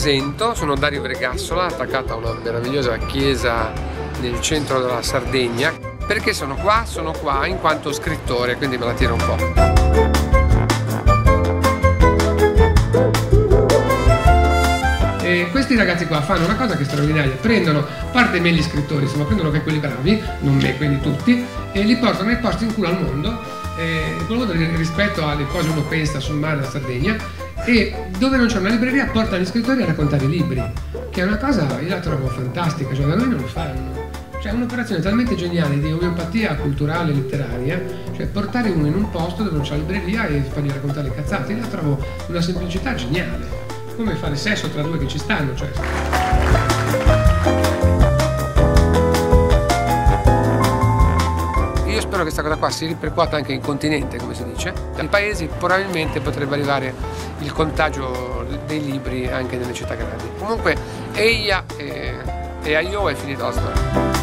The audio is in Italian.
presento, sono Dario Vergassola, attaccato a una meravigliosa chiesa nel centro della Sardegna. Perché sono qua? Sono qua in quanto scrittore, quindi me la tiro un po'. E questi ragazzi qua fanno una cosa che è straordinaria, prendono, a parte me gli scrittori, insomma, prendono anche quelli bravi, non me, quindi tutti, e li portano nei posti in culo al mondo, rispetto alle cose uno pensa sul mare della Sardegna, e dove non c'è una libreria portano gli scrittori a raccontare i libri, che è una cosa, io la trovo fantastica, cioè da noi non lo fanno. Cioè è un'operazione talmente geniale di omeopatia culturale e letteraria, cioè portare uno in un posto dove non c'è la libreria e fargli raccontare le cazzate, io la trovo una semplicità geniale. Come fare sesso tra due che ci stanno, cioè. Io spero che questa cosa qua si ripercuota anche in continente, come si dice. Nei paesi probabilmente potrebbe arrivare il contagio dei libri anche nelle città grandi. Comunque, eia e aio è finita la storia.